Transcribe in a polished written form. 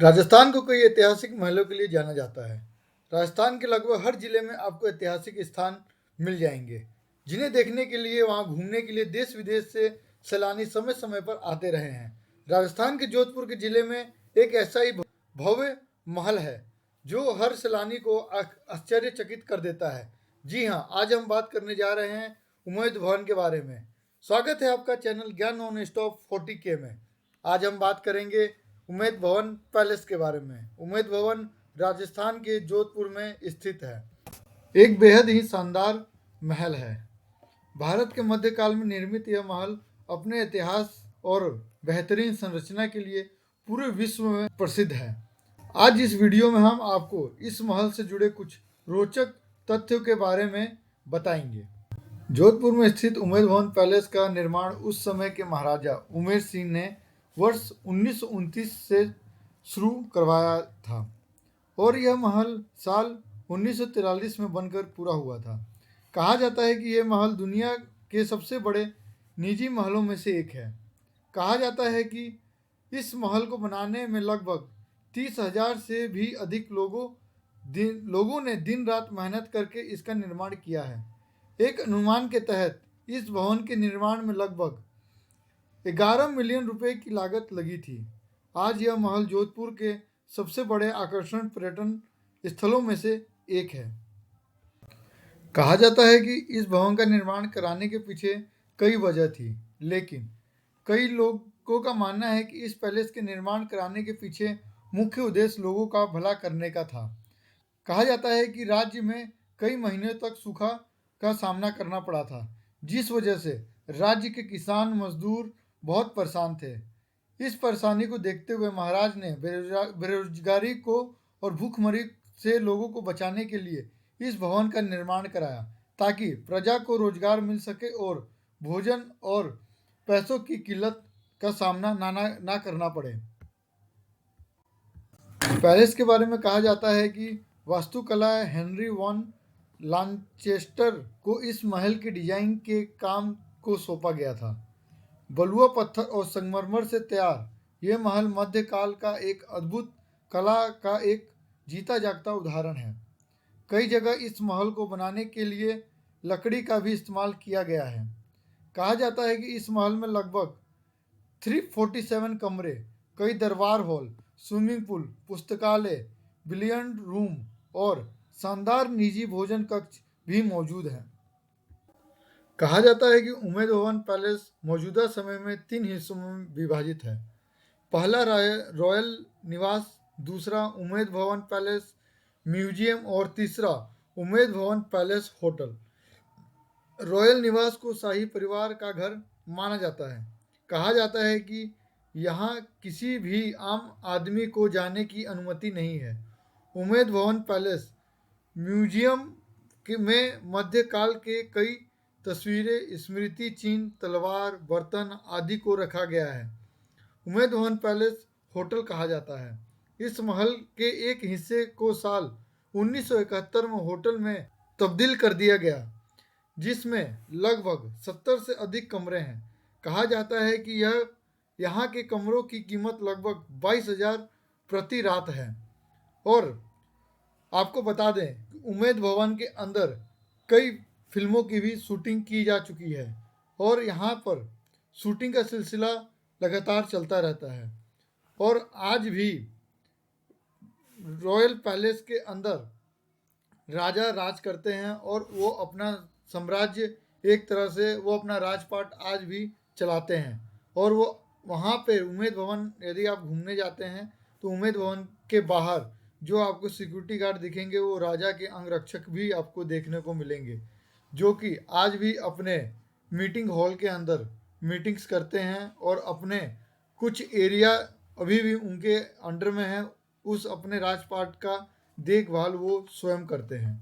राजस्थान को कई ऐतिहासिक महलों के लिए जाना जाता है। राजस्थान के लगभग हर जिले में आपको ऐतिहासिक स्थान मिल जाएंगे, जिन्हें देखने के लिए वहां घूमने के लिए देश विदेश से सैलानी समय समय पर आते रहे हैं। राजस्थान के जोधपुर के जिले में एक ऐसा ही भव्य महल है जो हर सैलानी को आश्चर्यचकित कर देता है। जी हाँ, आज हम बात करने जा रहे हैं उम्मैद भवन के बारे में। स्वागत है आपका चैनल ज्ञान नॉन स्टॉप 40K में। आज हम बात करेंगे उम्मैद भवन पैलेस के बारे में। उम्मैद भवन राजस्थान के जोधपुर में स्थित है। एक बेहद ही शानदार महल है। भारत के मध्यकाल में निर्मित यह महल अपने इतिहास और बेहतरीन संरचना के लिए पूरे विश्व में प्रसिद्ध है। आज इस वीडियो में हम आपको इस महल से जुड़े कुछ रोचक तथ्यों के बारे में बताएंगे। जोधपुर में स्थित उम्मैद भवन पैलेस का निर्माण उस समय के महाराजा उमेर सिंह ने वर्ष 1929 से शुरू करवाया था और यह महल साल 1943 में बनकर पूरा हुआ था। कहा जाता है कि यह महल दुनिया के सबसे बड़े निजी महलों में से एक है। कहा जाता है कि इस महल को बनाने में लगभग 30,000 से भी अधिक लोगों ने दिन रात मेहनत करके इसका निर्माण किया है। एक अनुमान के तहत इस भवन के निर्माण में लगभग 11 मिलियन रुपए की लागत लगी थी। आज यह महल जोधपुर के सबसे बड़े आकर्षण पर्यटन स्थलों में से एक है। कहा जाता है कि इस भवन का निर्माण कराने के पीछे कई वजह थी, लेकिन कई लोगों का मानना है कि इस पैलेस के निर्माण कराने के पीछे मुख्य उद्देश्य लोगों का भला करने का था। कहा जाता है कि राज्य में कई महीनों तक सूखा का सामना करना पड़ा था, जिस वजह से राज्य के किसान मजदूर बहुत परेशान थे। इस परेशानी को देखते हुए महाराज ने बेरोजगारी को और भूखमरी से लोगों को बचाने के लिए इस भवन का निर्माण कराया, ताकि प्रजा को रोजगार मिल सके और भोजन और पैसों की किल्लत का सामना ना करना पड़े। पैलेस के बारे में कहा जाता है कि वास्तुकला हेनरी वॉन लांचेस्टर को इस महल के डिजाइन के काम को सौंपा गया था। बलुआ पत्थर और संगमरमर से तैयार यह महल मध्यकाल का एक अद्भुत कला का एक जीता जागता उदाहरण है। कई जगह इस महल को बनाने के लिए लकड़ी का भी इस्तेमाल किया गया है। कहा जाता है कि इस महल में लगभग 347 कमरे, कई दरबार हॉल, स्विमिंग पूल, पुस्तकालय, बिलियर्ड रूम और शानदार निजी भोजन कक्ष भी मौजूद हैं। कहा जाता है कि उम्मैद भवन पैलेस मौजूदा समय में 3 हिस्सों में विभाजित है। पहला रॉयल निवास, दूसरा उम्मैद भवन पैलेस म्यूजियम और तीसरा उम्मैद भवन पैलेस होटल। रॉयल निवास को शाही परिवार का घर माना जाता है। कहा जाता है कि यहाँ किसी भी आम आदमी को जाने की अनुमति नहीं है। उम्मैद भवन पैलेस म्यूजियम में मध्यकाल के कई तस्वीरें, स्मृति चिन्ह, तलवार, बर्तन आदि को रखा गया है। उम्मैद भवन पैलेस होटल कहा जाता है। इस महल के एक हिस्से को साल 1971 में होटल में तब्दील कर दिया गया, जिसमें लगभग 70 से अधिक कमरे हैं। कहा जाता है कि यहाँ के कमरों की कीमत लगभग 22,000 प्रति रात है। और आपको बता दें कि उम्मैद भवन के अंदर कई फिल्मों की भी शूटिंग की जा चुकी है और यहाँ पर शूटिंग का सिलसिला लगातार चलता रहता है। और आज भी रॉयल पैलेस के अंदर राजा राज करते हैं और वो अपना साम्राज्य, एक तरह से वो अपना राजपाट आज भी चलाते हैं। और वो वहाँ पे उम्मैद भवन यदि आप घूमने जाते हैं तो उम्मैद भवन के बाहर जो आपको सिक्योरिटी गार्ड दिखेंगे वो राजा के अंगरक्षक भी आपको देखने को मिलेंगे, जो कि आज भी अपने मीटिंग हॉल के अंदर मीटिंग्स करते हैं और अपने कुछ एरिया अभी भी उनके अंडर में है, उस अपने राजपाट का देखभाल वो स्वयं करते हैं।